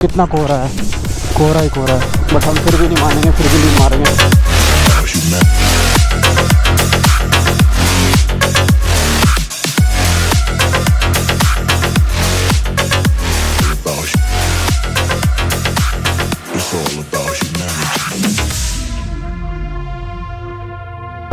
कितना कोहरा है, कोहरा ही कोहरा है, बट हम फिर भी नहीं मानेंगे, फिर भी नहीं मारेंगे।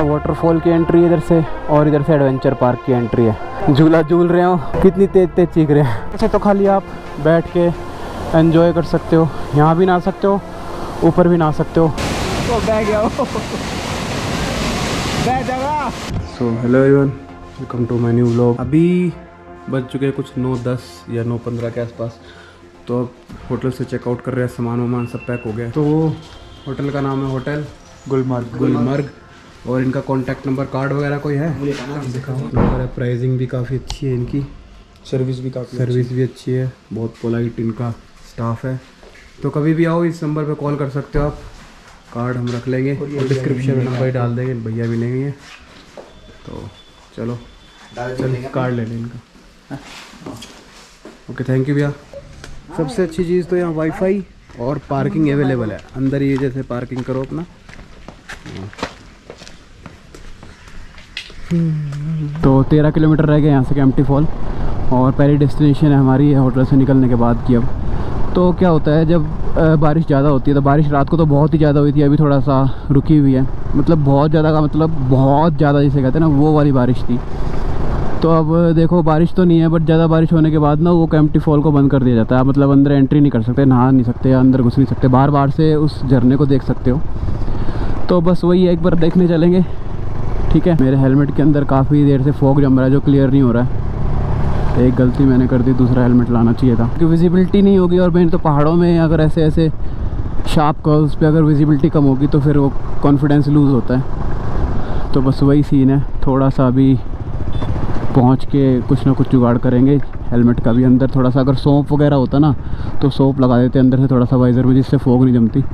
वाटरफॉल की एंट्री इधर से और इधर से एडवेंचर पार्क की एंट्री है। झूला झूल रहे हो, कितनी तेज तेज चीख रहे हैं। ऐसे तो खाली आप बैठ के एंजॉय कर सकते हो, यहाँ भी नहा सकते हो, ऊपर भी नहा सकते हो। तो बैठ गया so hello everyone, welcome to my new vlog. अभी बज चुके हैं कुछ 9:10 या 9:15 के आसपास। तो अब होटल से चेकआउट कर रहे हैं, सामान वामान सब पैक हो गया। तो होटल का नाम है होटल गुलमर्ग और इनका कॉन्टैक्ट नंबर कार्ड वगैरह कोई है? नंबर है। प्राइसिंग भी काफ़ी अच्छी है इनकी, सर्विस भी अच्छी है, बहुत पोलाइट इनका स्टाफ है। तो कभी भी आओ इस नंबर पे कॉल कर सकते हो आप। कार्ड हम रख लेंगे और डिस्क्रिप्शन में नंबर डाल देंगे, भैया भी लेंगे। तो चलो कार्ड ले लें इनका। ओके, थैंक यू भैया। सबसे अच्छी चीज़ तो यहाँ वाईफाई और पार्किंग अवेलेबल है। अंदर ही जैसे पार्किंग करो अपना। तो 13 किलोमीटर रह गए यहाँ से केम्प्टी फॉल और पहली डेस्टिनेशन है हमारी होटल से निकलने के बाद की। अब तो क्या होता है, जब बारिश ज़्यादा होती है, तो बारिश रात को तो बहुत ही ज़्यादा हुई थी, अभी थोड़ा सा रुकी हुई है। मतलब बहुत ज़्यादा का मतलब बहुत ज़्यादा जिसे कहते हैं ना, वो वाली बारिश थी। तो अब देखो बारिश तो नहीं है, बट ज़्यादा बारिश होने के बाद ना वो केम्प्टी फॉल को बंद कर दिया जाता है। मतलब अंदर एंट्री नहीं कर सकते, नहा नहीं सकते, अंदर घुस नहीं सकते, बाहर से उस झरने को देख सकते हो। तो बस वही है, एक बार देखने चलेंगे। ठीक है, मेरे हेलमेट के अंदर काफ़ी देर से फॉग जम रहा है जो क्लियर नहीं हो रहा है। एक गलती मैंने कर दी, दूसरा हेलमेट लाना चाहिए था, क्योंकि विजिबिलिटी नहीं होगी। और मैंने तो पहाड़ों में अगर ऐसे शार्प कर्व्स पे अगर विजिबिलिटी कम होगी तो फिर वो कॉन्फिडेंस लूज़ होता है। तो बस वही सीन है, थोड़ा सा अभी पहुंच के कुछ ना कुछ जुगाड़ करेंगे। हेलमेट का भी अंदर थोड़ा सा अगर सोप वगैरह होता ना तो सोप लगा देते अंदर से थोड़ा सा वाइज़र में, जिससे फॉग नहीं जमती।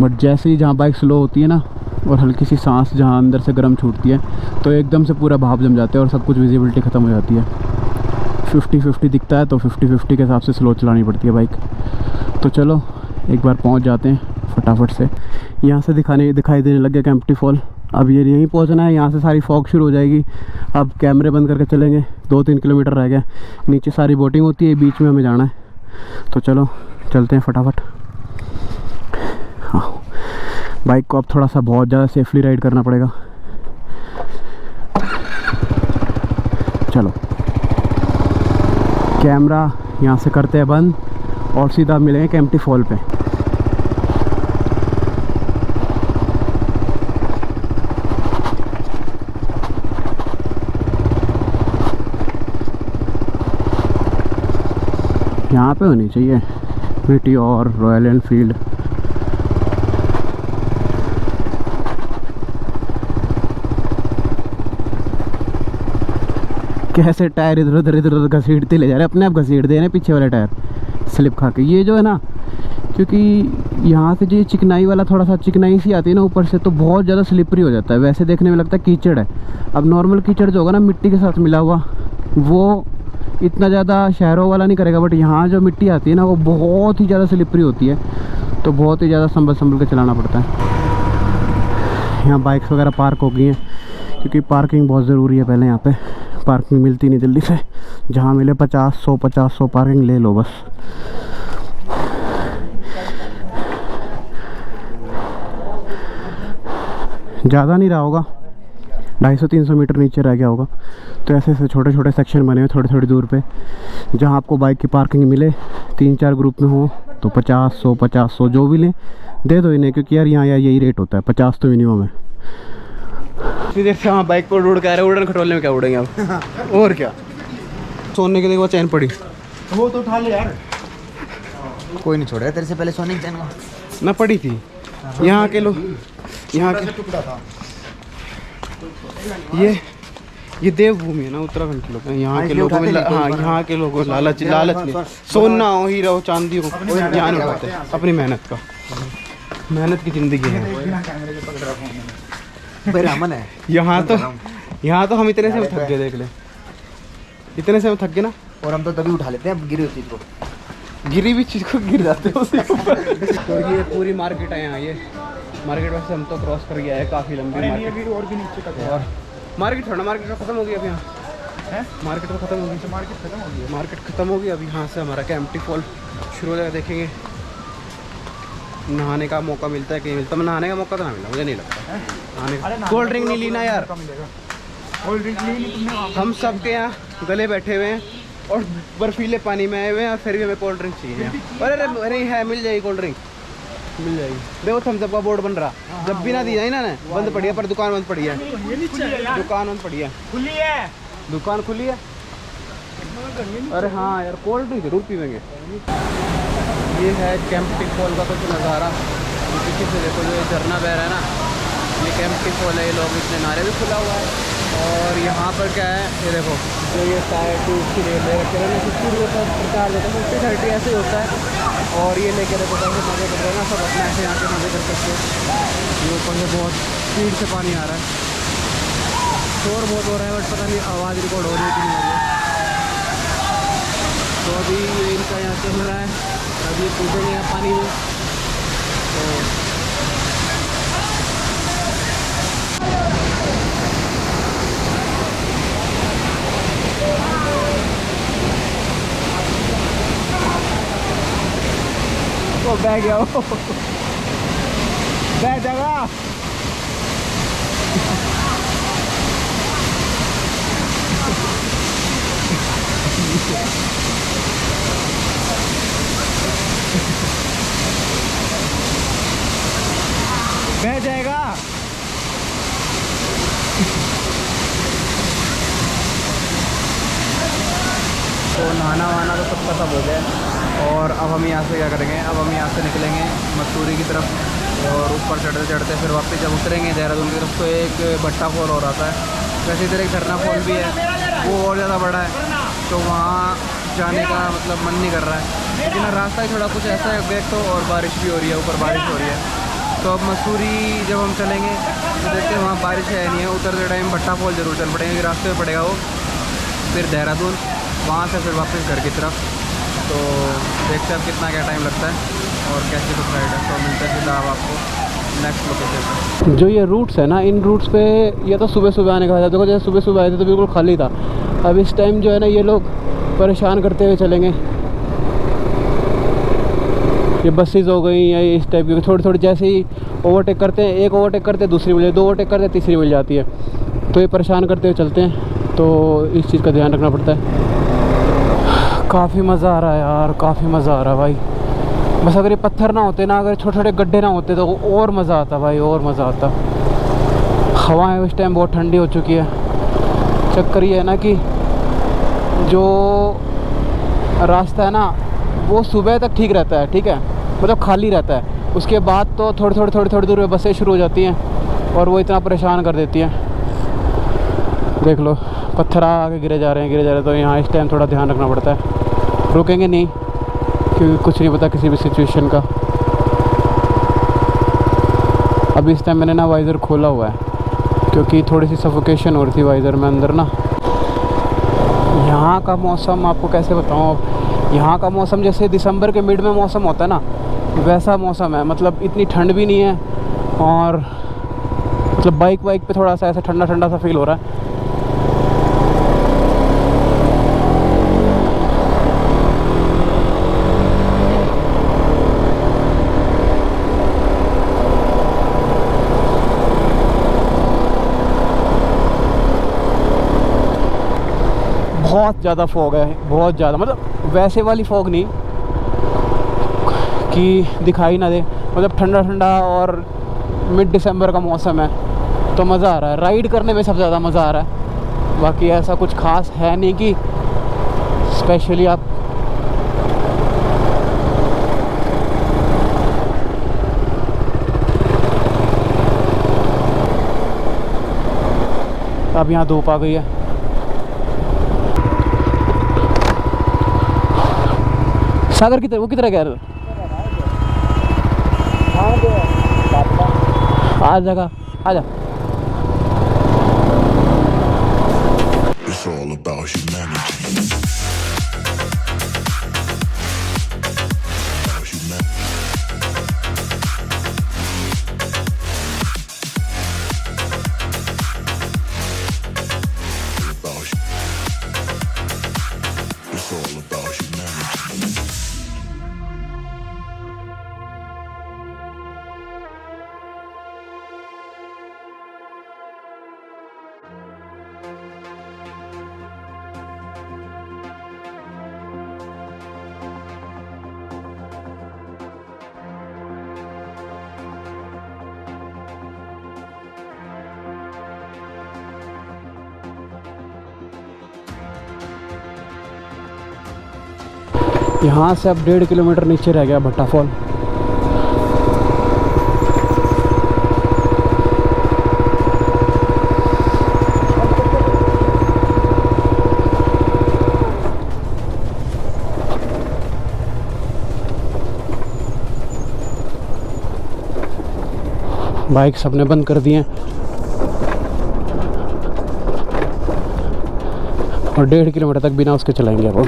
बट जैसे ही जहाँ बाइक स्लो होती है ना और हल्की सी सांस जहाँ अंदर से गर्म छूटती है तो एकदम से पूरा भाप जम जाते हैं और सब कुछ विजिबिलिटी ख़त्म हो जाती है। 50-50 दिखता है तो 50-50 के हिसाब से स्लो चलानी पड़ती है बाइक। तो चलो एक बार पहुंच जाते हैं फटाफट से। यहाँ से दिखाई देने लग गया केम्प्टी फॉल। अब ये यहीं पहुंचना है, यहाँ से सारी फॉग शुरू हो जाएगी। अब कैमरे बंद करके चलेंगे, 2-3 किलोमीटर रह गया। नीचे सारी बोटिंग होती है, बीच में हमें जाना है। तो चलो चलते हैं फटाफट। हाँ, बाइक को अब थोड़ा सा बहुत ज़्यादा सेफली राइड करना पड़ेगा। चलो कैमरा यहाँ से करते हैं बंद और सीधा मिलेंगे केम्प्टी फॉल पे। यहाँ पे होनी चाहिए वीटी और रॉयल एनफील्ड। कैसे टायर इधर उधर घसीटते ले जा रहे हैं, अपने आप घसीट दे रहे हैं पीछे वाले टायर स्लिप खा के। ये जो है ना, क्योंकि यहाँ से जो चिकनाई वाला थोड़ा सा चिकनाई सी आती है ना ऊपर से, तो बहुत ज़्यादा स्लिपरी हो जाता है। वैसे देखने में लगता है कीचड़ है। अब नॉर्मल कीचड़ जो होगा ना मिट्टी के साथ मिला हुआ, वो इतना ज़्यादा शहरों वाला नहीं करेगा। बट यहाँ जो मिट्टी आती है ना वो बहुत ही ज़्यादा स्लिपरी होती है, तो बहुत ही ज़्यादा संभल के चलाना पड़ता है। यहाँ बाइक्स वगैरह पार्क हो गई हैं, क्योंकि पार्किंग बहुत ज़रूरी है। पहले यहाँ पे पार्किंग मिलती नहीं जल्दी से, जहाँ मिले 50-100 पार्किंग ले लो बस। ज़्यादा नहीं रहा होगा, 250-300 मीटर नीचे रह गया होगा। तो ऐसे ऐसे छोटे छोटे सेक्शन बने हुए थोड़ी दूर पे, जहाँ आपको बाइक की पार्किंग मिले। 3-4 ग्रुप में हो तो 50-100 जो भी लें दे दो इन्हें, क्योंकि यार यहाँ यही रेट होता है, 50 तो मिनिमम है। इतनी देर से वहाँ बाइक पर उड़ के आ रहे, उड़न खटोलने में क्या उड़ेंगे अब। और क्या, सोने के लिए वो चैन पड़ी, वो तो उठा ले यार। कोई नहीं छोड़ेगा तेरे से पहले सोने की चैन ना पड़ी थी। यहाँ के लोग, यहाँ के टुकड़ा था ये देवभूमि है ना, उत्तराखंड के लोग हैं। यहाँ के लोगों में हाँ, यहाँ के लोगों लालच नहीं, सोना हो, हीरा हो, चांदी हो, यहाँ नहीं उठाते। अपनी मेहनत की जिंदगी है। रामन है यहाँ तो हम इतने से थक गए, देख ले, इतने से हम थक गए ना। और हम तो तभी उठा लेते हैं, अब गिरी उस चीज़ को। गिरी भी चीज़ को गिर जाते हो उसके ऊपर। तो ये पूरी मार्केट है यहाँ, ये मार्केट वैसे हम तो क्रॉस कर गया है, काफ़ी लंबी मार्केट और भी नीचे का और मार्केट थोड़ा मार्केट खत्म हो गई अभी यहाँ है। मार्केट तो खत्म हो गई, मार्केट खत्म हो गई, मार्केट खत्म हो गई। अभी यहाँ से हमारा कैंपटी फॉल शुरू हो जाएगा, देखेंगे नहाने का मौका मिलता है, कहीं मिलता है। नहाने का मौका तो ना मिला, मुझे नहीं लगता नहाने का। कोल्ड ड्रिंक नहीं लीना यार, कोल्ड ड्रिंक नहीं, हम सबके यहाँ गले बैठे हुए हैं और बर्फीले पानी में आए हुए हैं और फिर भी हमें कोल्ड ड्रिंक चाहिए। अरे नहीं है, मिल जाएगी कोल्ड ड्रिंक, मिल जाएगी। देखो थम्स अप का बोर्ड बन रहा, जब भी ना दिया इन्होंने बंद पड़ी है, पर दुकान बंद पड़ी है, दुकान बंद पड़ी है, खुली है दुकान खुली है। अरे हाँ यार, कोल्ड ड्रिंक जरूर पीवेंगे। ये है कैंपटी फॉल का कुछ नज़ारा, पीछे से देखो जो ये झरना बह रहा है ना, ये कैंपटी फॉल है। ये लोग इतने नारे भी खुला हुआ है। और यहाँ पर क्या है, ये देखो जो ये टायर ट्यूब की रेल है, किराना 50 रुपये का प्रचार देता है, 50-30 ऐसे ही होता है। और ये लेके देखो कैसे मज़े कर रहे हैं ना सब, अपना ऐसे यहाँ के मज़े कर सकते हैं। ये ऊपर से बहुत स्पीड से पानी आ रहा है, शोर बहुत हो रहा है, बट पता नहीं आवाज़ रिकॉर्ड हो रही है कि नहीं हो रही है। तो अभी ये इनका यहाँ चल रहा है, अभी ये कूदेंगे यहाँ पानी में। तो बह गया वो, बह जाएगा। बह जाएगा। तो नहाना वहाना तो सबका सब हो गया। और अब हम यहाँ से क्या करेंगे, अब हम यहाँ से निकलेंगे मसूरी की तरफ और ऊपर चढ़ते चढ़ते फिर वापस जब उतरेंगे देहरादून की तरफ तो एक भट्टा फॉल हो रहा है। वैसे इधर एक झरना फॉल भी है, वो और ज़्यादा बड़ा है, तो वहाँ जाने का मतलब मन नहीं कर रहा है। लेकिन रास्ता ही थोड़ा कुछ ऐसा है, बैग तो और बारिश भी हो रही है, ऊपर बारिश हो रही है। तो अब मसूरी जब हम चलेंगे तो देखते हैं, वहाँ बारिश है नहीं है, उतरते टाइम भट्टा फॉल जरूर चल पड़ेंगे, रास्ते में पड़ेगा वो। फिर देहरादून, वहाँ से फिर वापस घर की तरफ। तो देखते हैं अब कितना क्या टाइम लगता है और कैसी कुछ राइड है। तो मिलते हैं सीधा अब आपको नेक्स्ट लोकेशन पे। जो ये रूट्स है ना, इन रूट्स पे ये तो सुबह सुबह आने का था। देखो जैसे सुबह सुबह आए थे तो बिल्कुल खाली था। अब इस टाइम जो है ना, ये लोग परेशान करते हुए चलेंगे। ये बसेस हो गई या इस टाइप की थोड़ी थोड़ी, जैसे ही ओवरटेक करते हैं, एक ओवरटेक करते हैं दूसरी मिल, दो ओवरटेक करते हैं तीसरी मिल जाती है। तो ये परेशान करते हुए चलते हैं, तो इस चीज़ का ध्यान रखना पड़ता है। काफ़ी मज़ा आ रहा है यार, काफ़ी मज़ा आ रहा है भाई। बस अगर ये पत्थर ना होते ना, अगर छोटे छोटे गड्ढे ना होते तो और मज़ा आता भाई, और मज़ा आता। हवाएं इस टाइम बहुत ठंडी हो चुकी है। चक्कर ये है ना कि जो रास्ता है ना वो सुबह तक ठीक रहता है, ठीक है, मतलब खाली रहता है। उसके बाद तो थोड़ी थोड़ी दूर में बसें शुरू हो जाती हैं और वो इतना परेशान कर देती हैं। देख लो पत्थर आगे गिरे जा रहे हैं, तो यहाँ इस टाइम थोड़ा ध्यान रखना पड़ता है। रुकेंगे नहीं क्योंकि कुछ नहीं पता किसी भी सिचुएशन का। अभी इस टाइम मैंने ना वाइज़र खोला हुआ है क्योंकि थोड़ी सी सफोकेशन हो रही थी वाइज़र में अंदर ना। यहाँ का मौसम आपको कैसे बताऊँ, यहाँ का मौसम जैसे दिसंबर के मिड में मौसम होता है ना, वैसा मौसम है। मतलब इतनी ठंड भी नहीं है और मतलब बाइक पे थोड़ा सा ऐसा ठंडा ठंडा सा फील हो रहा है। बहुत ज़्यादा फॉग है, बहुत ज़्यादा, मतलब वैसे वाली फॉग नहीं कि दिखाई ना दे, मतलब ठंडा ठंडा और मिड दिसंबर का मौसम है तो मज़ा आ रहा है। राइड करने में सबसे ज़्यादा मज़ा आ रहा है। बाकी ऐसा कुछ खास है नहीं कि स्पेशली आप अब यहाँ धूप आ गई है। सागर किधर, वो किधर गया? आ जगह आ जा। It's all about humanity. यहाँ से अब 1.5 किलोमीटर नीचे रह गया भट्टा फॉल। बाइक सबने बंद कर दिए और 1.5 किलोमीटर तक बिना उसके चलाएंगे अब।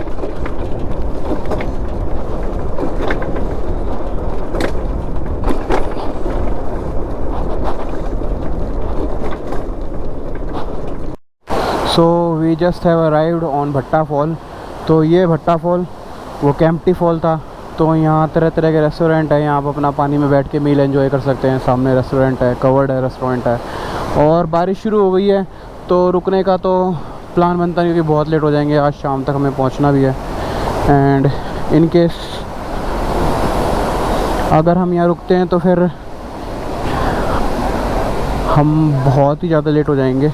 So we just have arrived on Bhatta fall. तो ये भट्टा फॉल, वो केम्प्टी फॉल था। तो यहाँ तरह तरह के रेस्टोरेंट है, यहाँ आप अपना पानी में बैठ के मील एंजॉय कर सकते हैं। सामने रेस्टोरेंट है, कवर्ड है रेस्टोरेंट है। और बारिश शुरू हो गई है तो रुकने का तो प्लान बनता नहीं, क्योंकि बहुत लेट हो जाएंगे। आज शाम तक हमें पहुँचना भी है। एंड इन केस अगर हम यहाँ रुकते हैं तो फिर हम बहुत ही ज़्यादा लेट हो जाएंगे।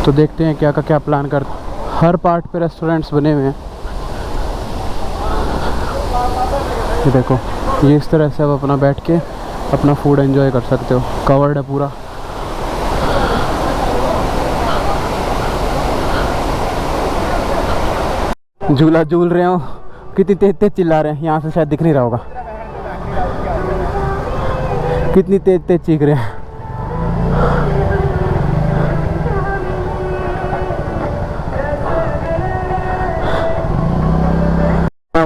तो देखते हैं क्या का क्या प्लान कर। हर पार्ट पे रेस्टोरेंट्स बने हुए हैं। ये देखो, ये इस तरह से आप अपना बैठ के अपना फूड एंजॉय कर सकते हो। कवर्ड है पूरा। झूला झूल रहे हो, कितनी तेज तेज चिल्ला रहे हैं। यहाँ से शायद दिख नहीं रहा होगा कितनी तेज तेज चीख रहे हैं।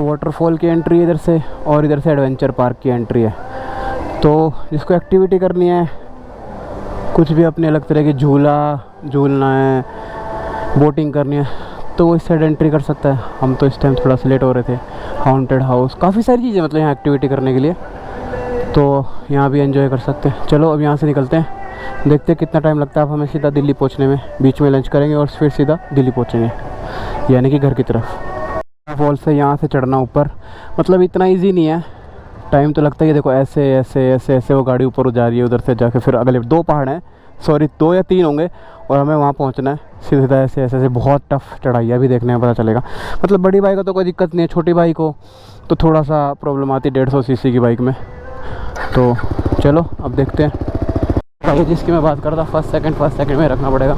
वाटरफॉल की एंट्री इधर से और इधर से एडवेंचर पार्क की एंट्री है। तो जिसको एक्टिविटी करनी है, कुछ भी अपने अलग तरह की झूलना है, बोटिंग करनी है, तो वो इस साइड एंट्री कर सकता है। हम तो इस टाइम थोड़ा सा लेट हो रहे थे। हॉन्टेड हाउस, काफ़ी सारी चीज़ें मतलब यहाँ एक्टिविटी करने के लिए, तो यहाँ भी एंजॉय कर सकते हैं। चलो अब यहाँ से निकलते हैं, देखते हैं कितना टाइम लगता है। अब हमें सीधा दिल्ली पहुँचने में, बीच में लंच करेंगे और फिर सीधा दिल्ली पहुँचेंगे, यानी कि घर की तरफ। फॉल से यहाँ से चढ़ना ऊपर मतलब इतना इजी नहीं है, टाइम तो लगता है। कि देखो ऐसे ऐसे ऐसे ऐसे वो गाड़ी ऊपर जा रही है, उधर से जाके फिर अगले 2 पहाड़ हैं, सॉरी 2 या 3 होंगे, और हमें वहाँ पहुँचना है सीधा ऐसे ऐसे ऐसे। बहुत टफ चढ़ाई है, अभी देखने में पता चलेगा। मतलब बड़ी बाइक को तो कोई दिक्कत नहीं है, छोटी बाइक हो तो थोड़ा सा प्रॉब्लम आती है 150 सीसी की बाइक में। तो चलो अब देखते हैं। ये जिसकी मैं बात कर रहा था, फर्स्ट सेकंड में रखना पड़ेगा।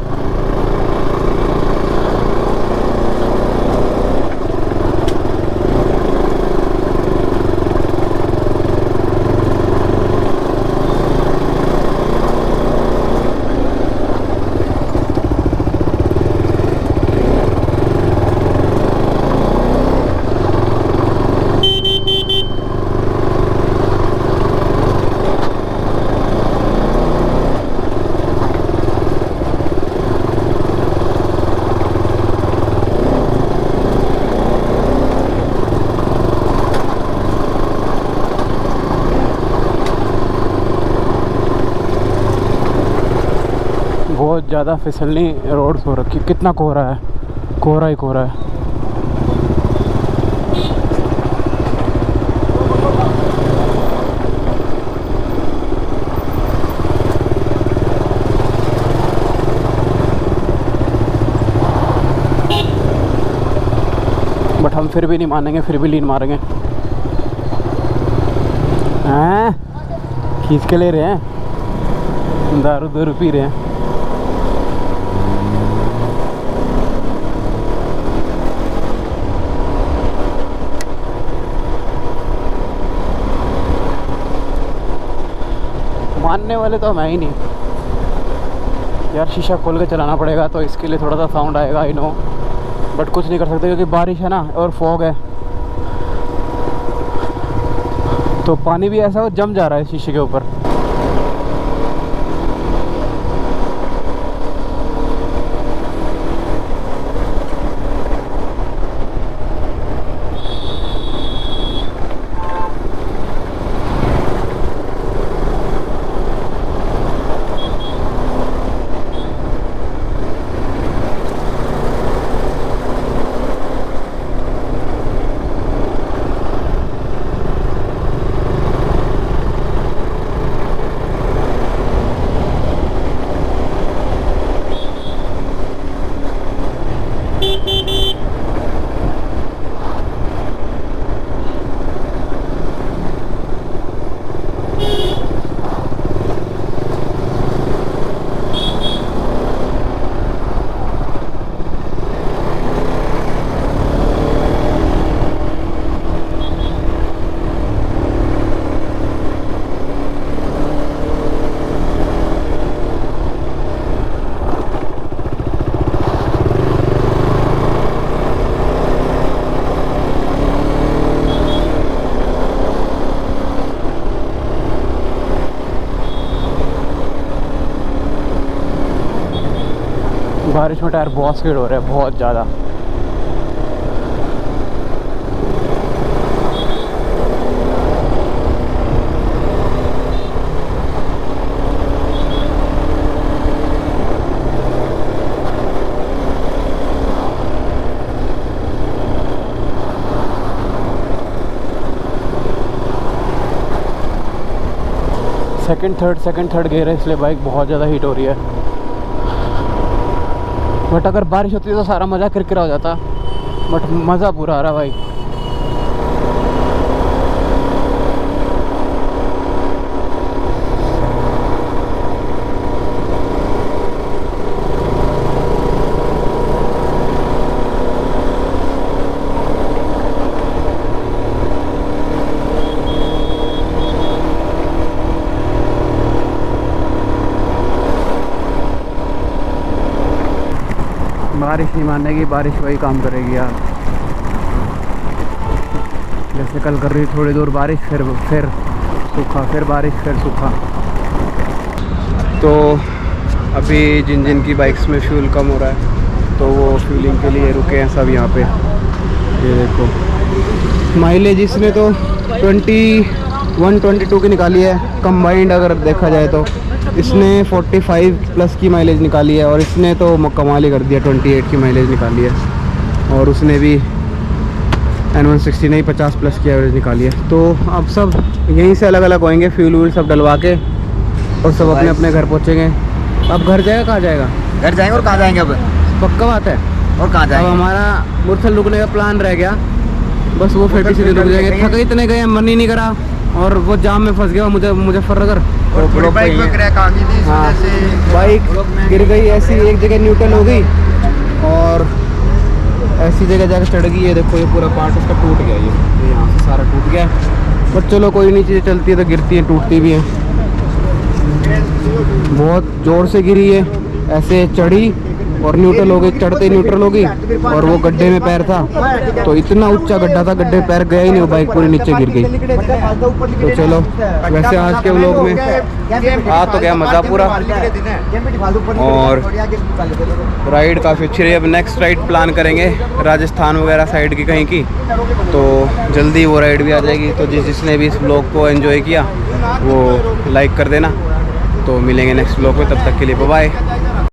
बहुत ज़्यादा फिसलनी रोड्स हो रखी। कितना कोहरा है, कोहरा ही कोहरा है। बट हम फिर भी नहीं मानेंगे, फिर भी लीन मारेंगे। हैं, खींच के ले रहे हैं, दारू पी रहे हैं। मानने वाले तो हम है ही नहीं यार। शीशा खोल के चलाना पड़ेगा, तो इसके लिए थोड़ा सा साउंड आएगा, आई नो, बट कुछ नहीं कर सकते क्योंकि बारिश है ना और फॉग है। तो पानी भी ऐसा हो जम जा रहा है शीशे के ऊपर। बारिश में टायर बहुत स्किड हो रहे हैं, बहुत ज़्यादा। सेकंड थर्ड गियर है, इसलिए बाइक बहुत ज़्यादा हीट हो रही है। बट अगर बारिश होती तो सारा मज़ा किरकिरा हो जाता, बट मज़ा पूरा आ रहा भाई। बारिश नहीं मानेगी, बारिश वही काम करेगी यार। जैसे कल कर रही, थोड़ी दूर बारिश, फिर सूखा, फिर बारिश, फिर सूखा। तो अभी जिन जिन की बाइक्स में फ्यूल कम हो रहा है तो वो फ्यूलिंग के लिए रुके हैं सब यहाँ पे। ये देखो माइलेज इसने तो 21-22 की निकाली है कंबाइंड, अगर देखा जाए तो इसने 45 प्लस की माइलेज निकाली है, और इसने तो कमाल ही कर दिया, 28 की माइलेज निकाली है। और उसने भी N160 नहीं 50 प्लस की एवरेज निकाली है। तो अब सब यहीं से अलग अलग होएंगे, फ्यूल व्यूल सब डलवा के, और सब अपने अपने घर पहुँचेंगे। अब घर जाएगा, कहाँ जाएगा? घर जाएंगे। और कहाँ जाएंगे अब? पक्का बात है। और कहाँ अब जाएंगे? हमारा मुरथल रुकने का प्लान रह गया, बस वो फेटी सीधे रुक जाएंगे। थक इतने गए, मन ही नहीं करा, और वो जाम में फंस गया मुजफ्फरनगर। और थोड़ी बाइक में क्रैक आ गई थी, इस हाँ, वजह से बाइक गिर गई, ऐसी एक जगह न्यूट्रल हो गई और ऐसी जगह जाकर चढ़ गई। ये देखो ये पूरा पार्ट उसका टूट गया, ये यहाँ से सारा टूट गया। बट चलो कोई नहीं, चीज़ें चलती है तो गिरती हैं, टूटती भी हैं। बहुत ज़ोर से गिरी है, ऐसे चढ़ी और न्यूट्रल हो गई, चढ़ते न्यूट्रल हो गई, और वो गड्ढे में पैर था, तो इतना ऊंचा गड्ढा था, गड्ढे में पैर गया ही नहीं, वो बाइक पूरी नीचे गिर गई। तो चलो, वैसे आज के व्लॉग में आ तो गया मज़ा पूरा, और राइड काफ़ी अच्छी रही। अब नेक्स्ट राइड प्लान करेंगे राजस्थान वगैरह साइड की कहीं की, तो जल्दी वो राइड भी आ जाएगी। तो जिसने भी इस व्लॉग को एंजॉय किया वो लाइक कर देना। तो मिलेंगे नेक्स्ट व्लॉग में, तब तक के लिए बाय बाय।